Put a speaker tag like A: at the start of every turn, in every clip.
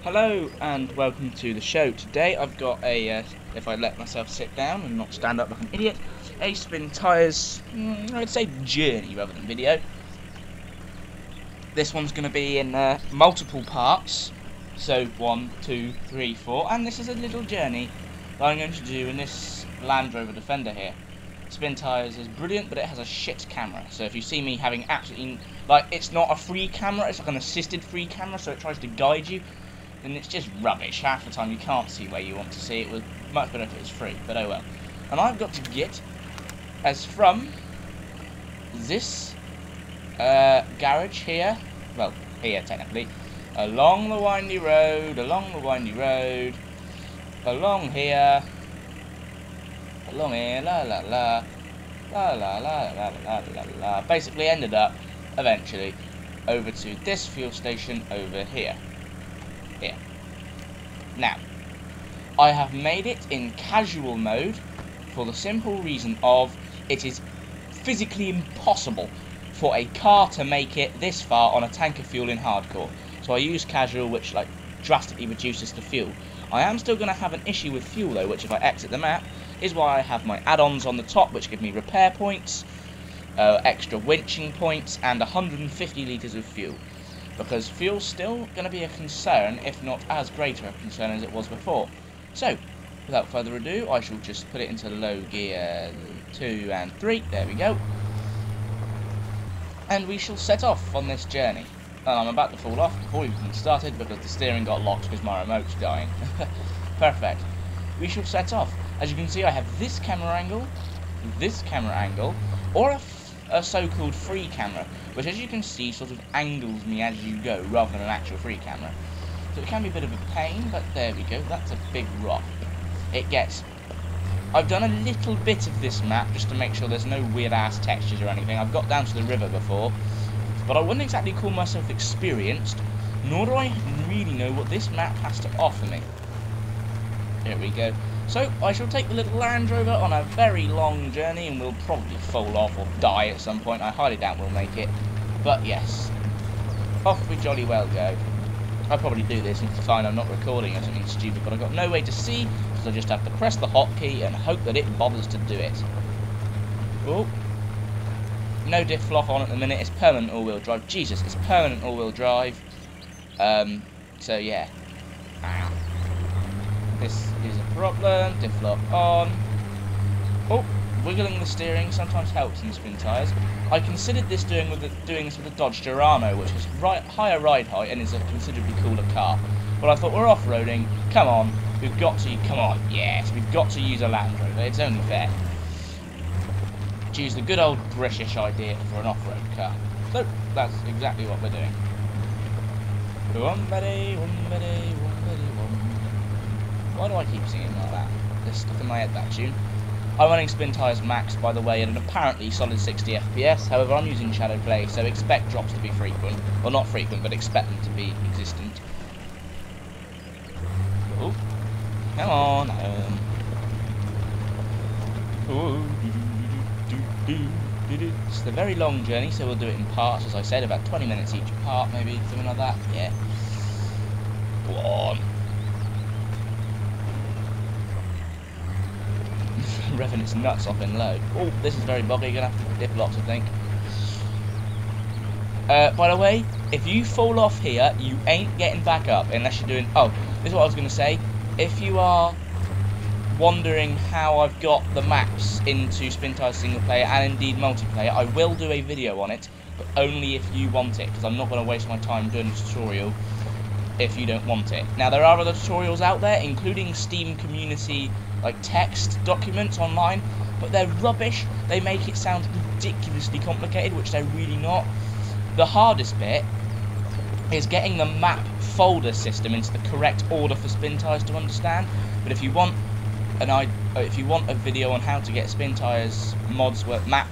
A: Hello and welcome to the show. Today I've got a, if I let myself sit down and not stand up like an idiot, a spin tyres, I'd say journey rather than video. This one's going to be in multiple parts, so 1, 2, 3, 4, and this is a little journey that I'm going to do in this Land Rover Defender here. Spin tyres is brilliant, but it has a shit camera, so if you see me having absolutely, like, it's not a free camera, it's like an assisted free camera, so it tries to guide you. And it's just rubbish. Half the time you can't see where you want to see. It was much better if it was free, but oh well. And I've got to get as from this garage here, well, here technically, along the windy road, along here, along here, la la la, la la la la la la la. Basically ended up, eventually, over to this fuel station over here. Here. Now, I have made it in casual mode for the simple reason of it is physically impossible for a car to make it this far on a tank of fuel in hardcore. So I use casual, which like drastically reduces the fuel. I am still going to have an issue with fuel though, which if I exit the map is why I have my add-ons on the top, which give me repair points, extra winching points, and 150 litres of fuel. Because fuel's still going to be a concern, if not as greater a concern as it was before. So, without further ado, I shall just put it into low gear 2 and 3, there we go. And we shall set off on this journey. And I'm about to fall off before we've even started because the steering got locked because my remote's dying. Perfect. We shall set off. As you can see, I have this camera angle, or a so-called free camera, which as you can see sort of angles me as you go rather than an actual free camera. So it can be a bit of a pain, but there we go, that's a big rock. I've done a little bit of this map just to make sure there's no weird ass textures or anything. I've got down to the river before, but I wouldn't exactly call myself experienced, nor do I really know what this map has to offer me. Here we go. So, I shall take the little Land Rover on a very long journey and we'll probably fall off or die at some point. I highly doubt we'll make it. But yes, off we jolly well go. I'll probably do this and find I'm not recording or something stupid, but I've got no way to see, so I just have to press the hotkey and hope that it bothers to do it. Oh, no diff flop on at the minute, it's permanent all-wheel drive. Jesus, it's permanent all-wheel drive. So yeah. Ow. This is a problem. Diff flop on. Oh, wiggling the steering sometimes helps in spin tyres. I considered this doing this with a Dodge Durano, which is higher ride height and is a considerably cooler car. But I thought we're off-roading. Come on, we've got to use a Land Rover. It's only fair. Choose the good old British idea for an off-road car. So that's exactly what we're doing. Why do I keep singing like that? There's stuff in my head, that tune. I'm running spin tyres max, by the way, at an apparently solid 60 FPS. However, I'm using shadow play, so expect drops to be frequent. Well, not frequent, but expect them to be existent. Oh, come on. It's a very long journey, so we'll do it in parts, as I said, about 20 minutes each part, maybe, something like that. Yeah. Go on. Revving its nuts off in low. Oh, this is very boggy, you're going to have to dip lots, I think. By the way, if you fall off here, you ain't getting back up unless you're doing... Oh, this is what I was going to say. If you are wondering how I've got the maps into Spin Tyres single player and indeed multiplayer, I will do a video on it, but only if you want it, because I'm not going to waste my time doing a tutorial if you don't want it. Now, there are other tutorials out there, including Steam community like text documents online, but they're rubbish. They make it sound ridiculously complicated, which they're really not. The hardest bit is getting the map folder system into the correct order for spin tyres to understand. But if you want a video on how to get spin tyres mods work, map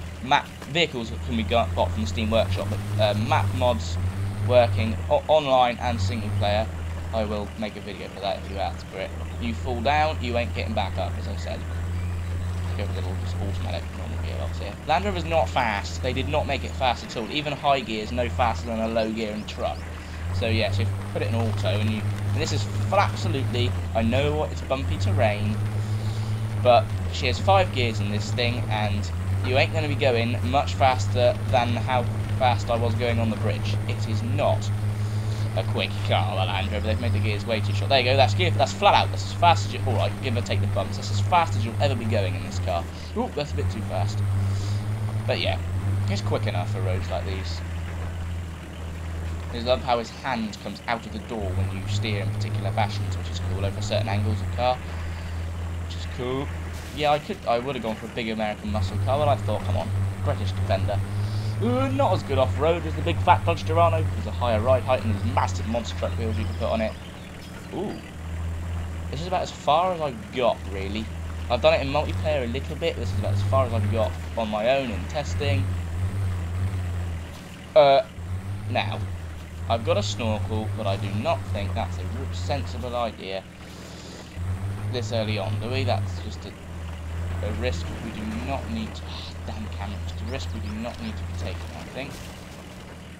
A: vehicles that can be bought from the Steam Workshop, but map mods working online and single player, I will make a video for that if you ask for it. You fall down, you ain't getting back up, as I said. Go with a little automatic normal gearbox here. Land Rover's not fast. They did not make it fast at all. Even high gear is no faster than a low gear in truck. So yeah, so if you put it in auto and this is absolutely, I know what, it's bumpy terrain, but she has 5 gears in this thing, and you ain't going to be going much faster than how fast I was going on the bridge. It is not a quick car, the Land Rover. They've made the gears way too short. There you go, that's flat out, that's as fast as you, alright, give or take the bumps, that's as fast as you'll ever be going in this car. Ooh, that's a bit too fast. But yeah, it's quick enough for roads like these. I love how his hand comes out of the door when you steer in particular fashions, which is cool, over certain angles of the car, which is cool. Yeah, I would have gone for a big American muscle car, but I thought, come on, British Defender. Not as good off-road as the big fat Dodge Durano. There's a higher ride height and there's massive monster truck wheels you can put on it. Ooh. This is about as far as I've got, really. I've done it in multiplayer a little bit. This is about as far as I've got on my own in testing. Now, I've got a snorkel, but I do not think that's a sensible idea this early on, do we? That's just a risk we do not need to... damn camera. Just a risk we do not need to be taking, I think.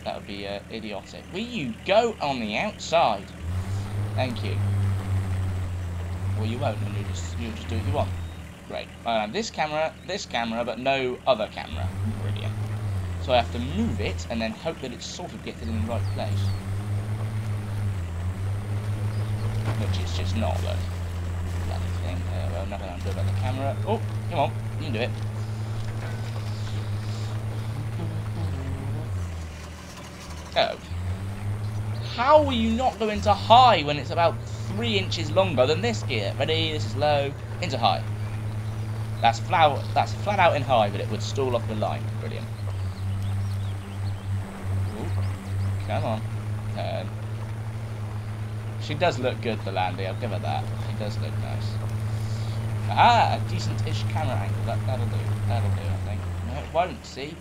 A: That would be idiotic. Will you go on the outside? Thank you. Well, you won't, and you'll just do what you want. Great. This camera, but no other camera. Brilliant. So I have to move it, and then hope that it sort of gets it in the right place. Which is just not the bloody thing. Well, nothing I can do about the camera. Oh, come on, you can do it. Oh. How are you not going to high when it's about 3 inches longer than this gear? Ready, this is low, into high. That's flat out in high, but it would stall off the line. Brilliant. Ooh. Come on. Turn. She does look good, the Landy, I'll give her that. She does look nice. Ah, a decent-ish camera angle. That'll do. That'll do, I think. No, it won't, see?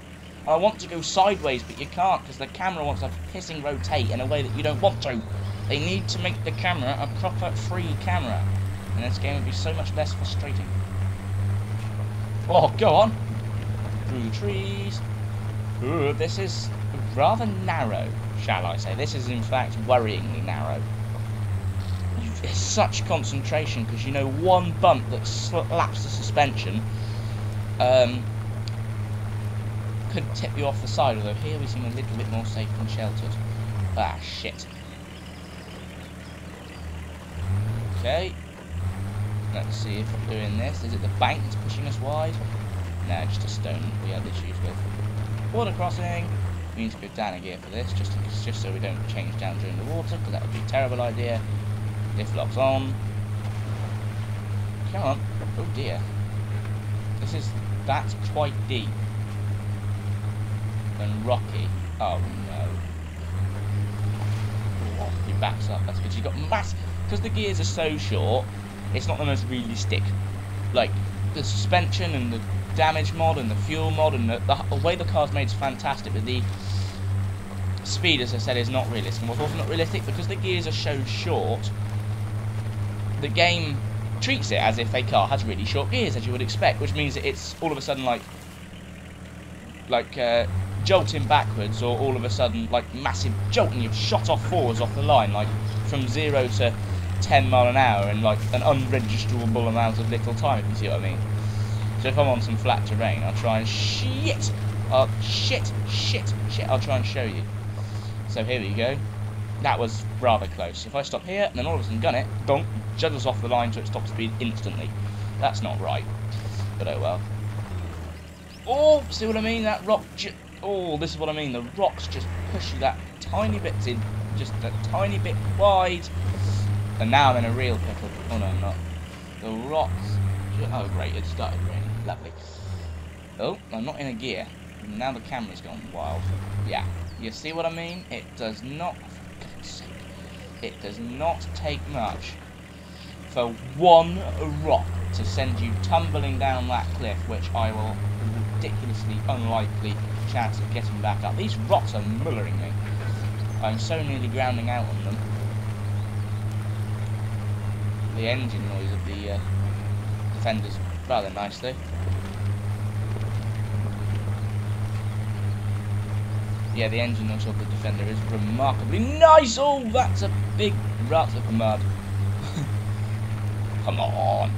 A: I want to go sideways, but you can't, because the camera wants to pissing rotate in a way that you don't want to. They need to make the camera a proper free camera. And this game would be so much less frustrating. Oh, go on! Through the trees. Ooh, this is rather narrow, shall I say. This is, in fact, worryingly narrow. It's such concentration, because you know one bump that slaps the suspension could tip you off the side, although here we seem a little bit more safe and sheltered. Ah, shit. Okay. Let's see if I'm doing this. Is it the bank that's pushing us wide? No, just a stone we had issues with. Water crossing. We need to go down a gear for this, just so we don't change down during the water, because that would be a terrible idea. Lift locks on. Come on. Oh dear. That's quite deep. And rocky. Oh no. Oh, he backs up. That's because you've got because the gears are so short, it's not the most realistic. Like, the suspension and the damage mod and the fuel mod and the way the car's made is fantastic, but the speed, as I said, is not realistic. And what's also not realistic, because the gears are so short, the game treats it as if a car has really short gears, as you would expect, which means that it's all of a sudden like jolting backwards, or all of a sudden like massive jolt, and you've shot off fours off the line, like from 0 to 10 mile an hour in like an unregisterable amount of little time, if you see what I mean. So if I'm on some flat terrain, I'll try and I'll try and show you. So here we go. That was rather close. If I stop here and then all of a sudden gun it, donk, juggles off the line so it stops speed instantly. That's not right. But oh well. Oh, see what I mean? That rock oh, this is what I mean. The rocks just push you that tiny bit in, just a tiny bit wide. And now I'm in a real pickle. Oh no, I'm not. The rocks. Oh great, it started raining. Lovely. Oh, I'm not in a gear. Now the camera's gone wild. Yeah, you see what I mean? It does not. For God's sake, it does not take much for one rock to send you tumbling down that cliff, which I will ridiculously unlikely chance of getting back up. These rocks are mullering me. I'm so nearly grounding out on them. The engine noise of the Defender's rather nice though. Yeah, the engine noise of the Defender is remarkably nice. Oh, that's a big rut of mud. Come on.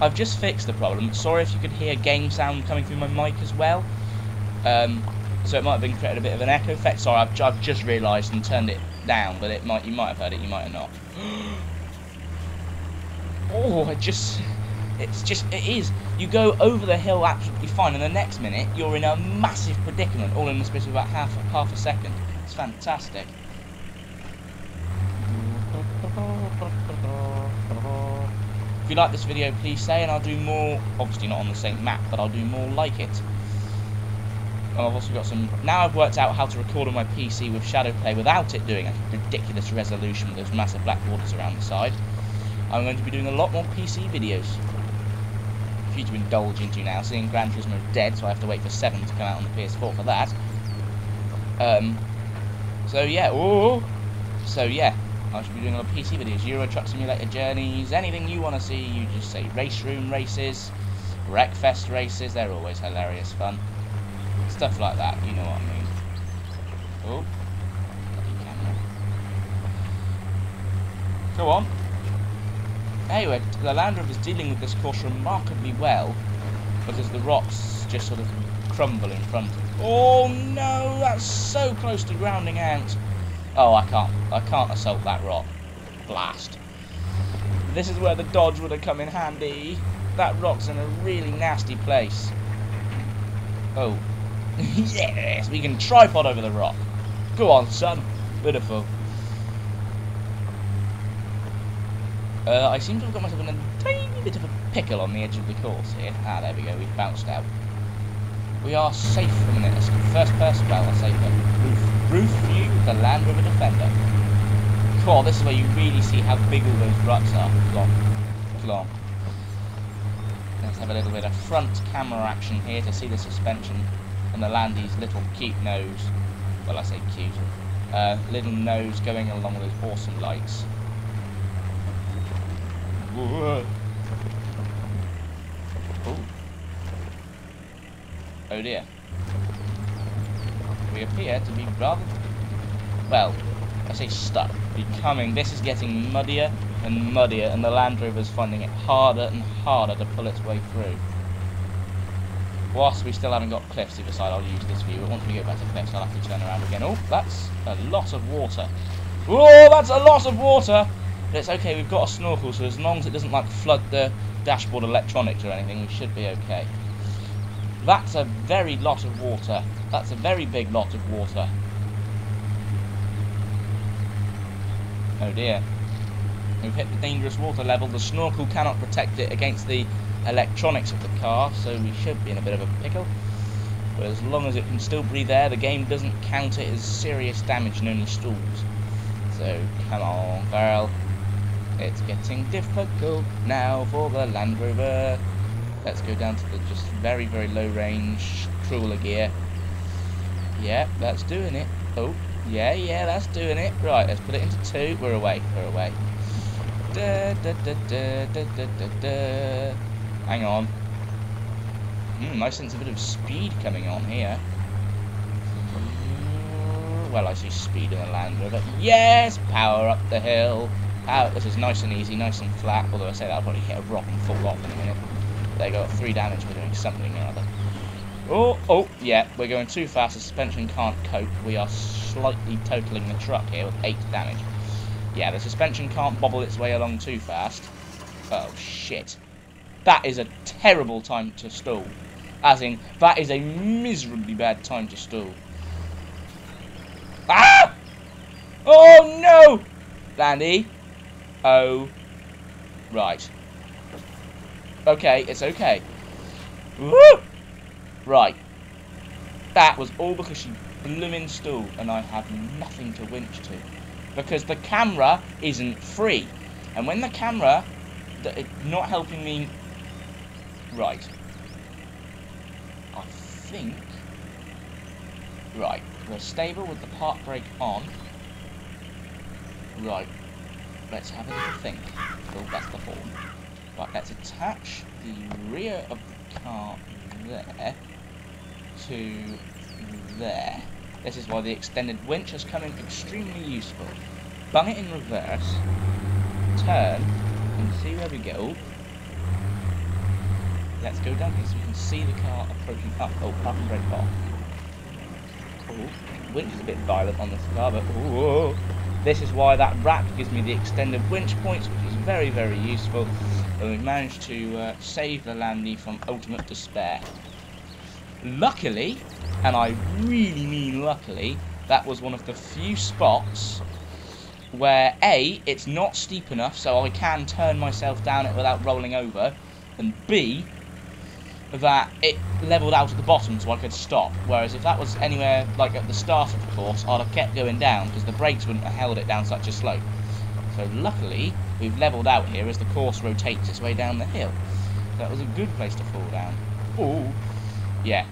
A: I've just fixed the problem. Sorry if you could hear game sound coming through my mic as well. So it might have been created a bit of an echo effect. Sorry, I've just realised and turned it down, but you might have heard it, you might have not. Oh, it is. You go over the hill absolutely fine, and the next minute you're in a massive predicament, all in the space of about half a second. It's fantastic. If you like this video, please say, and I'll do more. Obviously not on the same map, but I'll do more like it. And I've also got some. Now I've worked out how to record on my PC with shadow play without it doing a ridiculous resolution with those massive black waters around the side. I'm going to be doing a lot more PC videos for you to indulge into now. Seeing Gran Turismo is dead, so I have to wait for 7 to come out on the PS4 for that. So yeah, I should be doing a lot of PC videos, Euro Truck Simulator journeys, anything you want to see. You just say race room races, Wreckfest races. They're always hilarious fun. Stuff like that, you know what I mean. Oh, bloody camera. Go on. Anyway, the Land Rover is dealing with this course remarkably well because the rocks just sort of crumble in front. Oh no, that's so close to grounding out. Oh, I can't assault that rock. Blast. This is where the dodge would have come in handy. That rock's in a really nasty place. Oh. Yes, we can tripod over the rock. Go on, son. Beautiful. I seem to have got myself in a tiny bit of a pickle on the edge of the course here. Ah, there we go. We've bounced out. We are safe from this. First person, well, I say roof view of the Land Rover Defender. Cool, this is where you really see how big all those ruts are. Come on. Let's have a little bit of front camera action here to see the suspension and the Landy's little cute nose. Well, I say cute. Little nose going along with those awesome lights. Whoa. Oh dear. We appear to be rather, well, I say stuck. This is getting muddier and muddier, and the Land Rover's finding it harder and harder to pull its way through. Whilst we still haven't got cliffs either side, I'll use this view, but once we go back to cliffs, I'll have to turn around again. Oh, that's a lot of water. Oh, that's a lot of water! But it's okay, we've got a snorkel, so as long as it doesn't, like, flood the dashboard electronics or anything, we should be okay. That's a very lot of water. That's a very big lot of water. Oh dear. We've hit the dangerous water level. The snorkel cannot protect it against the electronics of the car, so we should be in a bit of a pickle. But as long as it can still breathe air, the game doesn't count it as serious damage and only stalls. So, come on, girl. It's getting difficult now for the Land Rover. Let's go down to the just very, very low range crawler gear. Yeah, that's doing it. Oh, yeah, that's doing it. Right, let's put it into 2. We're away. Da, da, da, da, da, da, da, da. Hang on. Nice sense of a bit of speed coming on here. Well, I see speed in the Land Rover. Yes, power up the hill. This is nice and easy, nice and flat. Although I say that'll probably hit a rock and fall off in a minute. They got 3 damage for doing something or other. Oh, yeah, we're going too fast. The suspension can't cope. We are slightly totaling the truck here with 8 damage. Yeah, the suspension can't bobble its way along too fast. Oh, shit. That is a terrible time to stall. As in, that is a miserably bad time to stall. Ah! Oh, no! Landy. Oh. Right. Okay, it's okay. Woo! Right. That was all because she bloomin' stalled and I have nothing to winch to. Because the camera isn't free. And when the camera, it's not helping me. Right. I think. Right. We're stable with the park brake on. Right. Let's have a little think. Oh, that's the horn. Right, let's attach the rear of the car there to there. This is why the extended winch has come in extremely useful. Bung it in reverse, turn, and see where we go. Let's go down here so we can see the car approaching up. Oh, park and brake off. Oh, winch is a bit violent on this car, but oh, this is why that wrap gives me the extended winch points, which is very, very useful. And we've managed to save the Landy from ultimate despair. Luckily, and I really mean luckily, that was one of the few spots where A, it's not steep enough so I can turn myself down it without rolling over, and B, that it levelled out at the bottom so I could stop, whereas if that was anywhere like at the start of the course, I'd have kept going down because the brakes wouldn't have held it down such a slope. So luckily, we've levelled out here as the course rotates its way down the hill. That was a good place to fall down. Oh, yeah.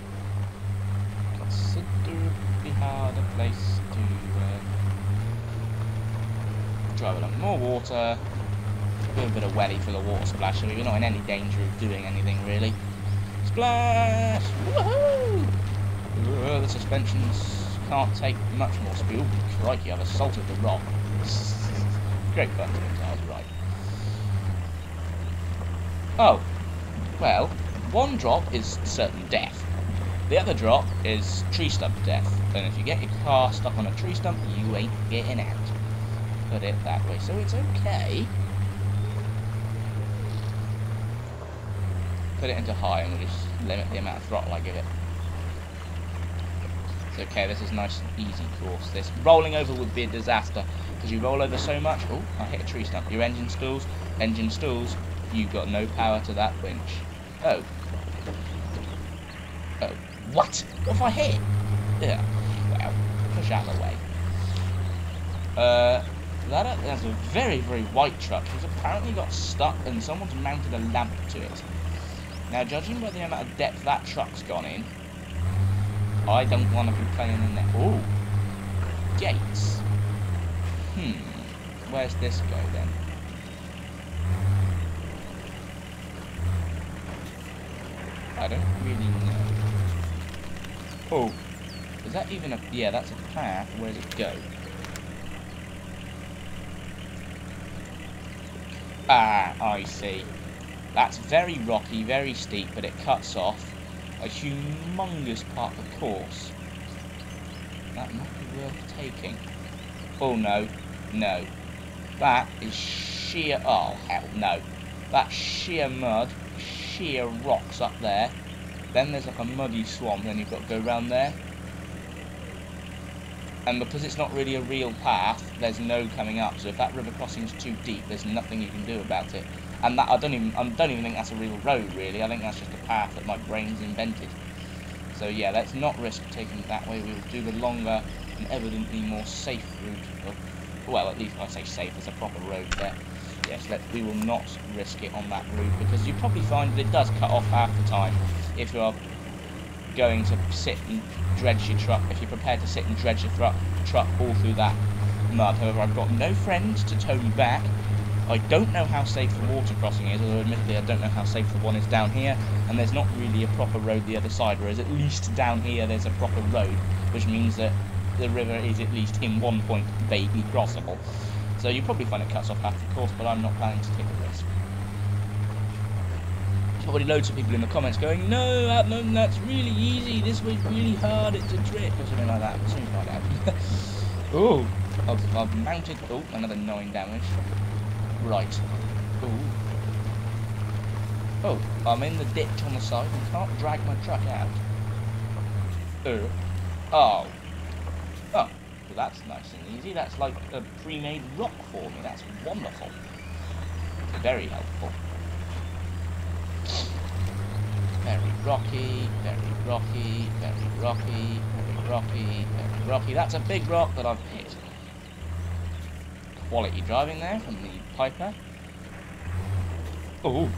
A: Considerably harder place to drive along. More water, a little bit of welly for the water splash, so we're not in any danger of doing anything really. Splash! Woohoo! The suspensions can't take much more speed. Ooh, crikey, I've assaulted the rock. Great fun to I was right. Oh, well, one drop is certain death. The other drop is tree stump death. And if you get your car stuck on a tree stump, you ain't getting out. Put it that way. So it's okay. Put it into high and we'll just limit the amount of throttle I give it. It's okay, this is a nice and easy course. This rolling over would be a disaster because you roll over so much. Oh, I hit a tree stump. Your engine stalls, you've got no power to that winch. Oh. Oh. What? What if I hit? Yeah. Well, push out of the way. That's a very, very white truck. It's apparently got stuck and someone's mounted a lamp to it. Now, judging by the amount of depth that truck's gone in, I don't want to be playing in there. Ooh. Gates. Where's this go then? I don't really know. Oh. Is that even a... Yeah, that's a path. Where does it go? Ah, I see. That's very rocky, very steep, but it cuts off a humongous part of the course. That might be worth taking. Oh no, no. That is sheer, oh hell no. That's sheer mud, sheer rocks up there. Then there's like a muddy swamp, then you've got to go round there. And because it's not really a real path, there's no coming up. So if that river crossing is too deep, there's nothing you can do about it. And that I don't even think that's a real road, really. I think that's just a path that my brain's invented. So yeah, let's not risk taking it that way. We'll do the longer and evidently more safe route. Well, at least I say safe. There's a proper road there. Yes, we will not risk it on that route because you probably find that it does cut off half the time if you are going to sit and dredge your truck. If you're prepared to sit and dredge your truck all through that mud. However, I've got no friends to tow me back. I don't know how safe the water crossing is, although admittedly I don't know how safe the one is down here, and there's not really a proper road the other side, whereas at least down here there's a proper road, which means that the river is at least in one point vaguely crossable. So you probably find it cuts off half the course, but I'm not planning to take a risk. There's already loads of people in the comments going, no, that's really easy, this way's really hard, it's a trick, or something like that. We'll soon find out. Oh, I've mounted, oh, another 9 damage. Right. Ooh. Oh, I'm in the ditch on the side and can't drag my truck out. Oh. Oh. Well, that's nice and easy. That's like a pre-made rock for me. That's wonderful. Very helpful. Very rocky, very rocky, very rocky, very rocky, very rocky. That's a big rock that I've hit. Quality driving there from the Piper. Oh,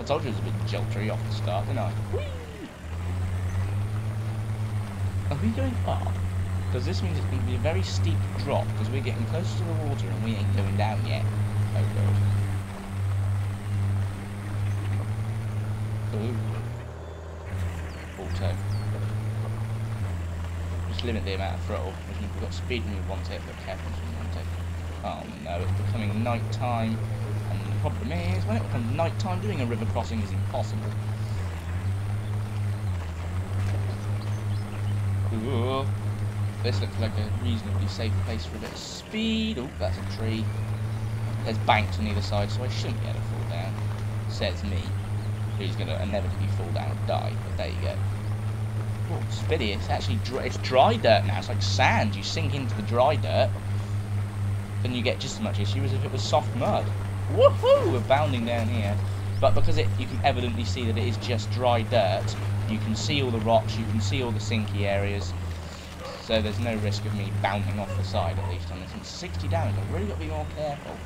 A: I told you it was a bit joltery off the start, didn't I? Whee! Are we going up? Because this means it's going to be a very steep drop because we're getting closer to the water and we ain't going down yet. Oh god. Ooh. Auto. much limit the amount of throttle, which means we've got speed when we want it, but carefulness when we want it. Oh no, it's becoming night time, and the problem is, when it becomes night time, doing a river crossing is impossible. Ooh, this looks like a reasonably safe place for a bit of speed. Oh, that's a tree. There's banks on either side, so I shouldn't be able to fall down. Says me, who's going to inevitably fall down or die, but there you go. Oh, Spiddy, it's actually it's dry dirt now. It's like sand. You sink into the dry dirt, then you get just as much issue as if it was soft mud. Woohoo! We're bounding down here. But because you can evidently see that it is just dry dirt, you can see all the rocks, you can see all the sinky areas, so there's no risk of me bounding off the side, at least on this. And 60 damage, I've really got to be more careful.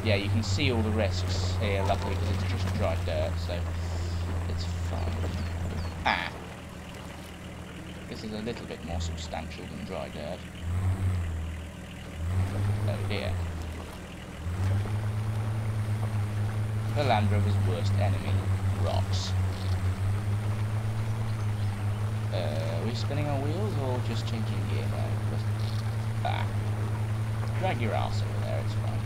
A: Yeah, you can see all the risks here, luckily, because it's just dry dirt, so it's fine. Ah! This is a little bit more substantial than dry dirt. Oh dear. The Land Rover's worst enemy, rocks. Are we spinning our wheels or just changing gear now? Ah. Drag your ass over there, it's fine.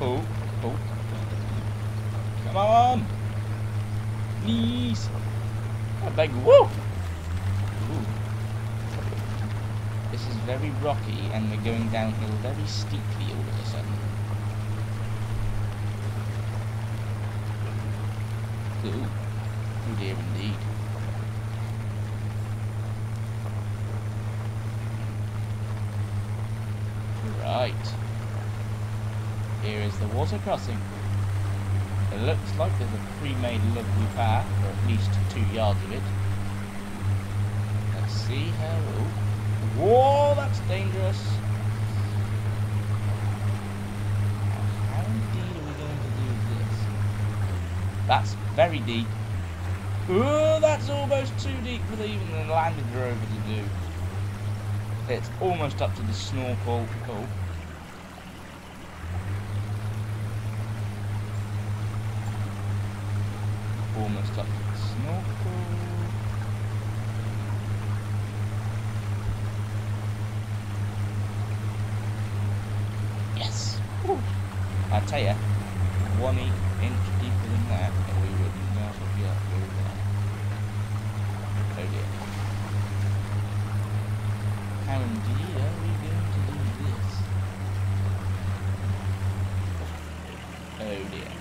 A: Oh, oh. Come on! Please! I beg, woo! Ooh. This is very rocky and we're going downhill very steeply all of a sudden. Ooh. Oh dear indeed. Right. Here is the water crossing. It looks like there's a pre-made lovely path, or at least 2 yards of it. Let's see how... Oh. Whoa, that's dangerous. How indeed are we going to do this? That's very deep. Oh, that's almost too deep for even the Land Rover to do. It's almost up to the snorkel. Oh. Almost up to the snorkel. Yes. Woo. I tell ya, 1 inch deeper than that, and we would not have got very well. Oh dear. How indeed are we going to do this? Oh dear.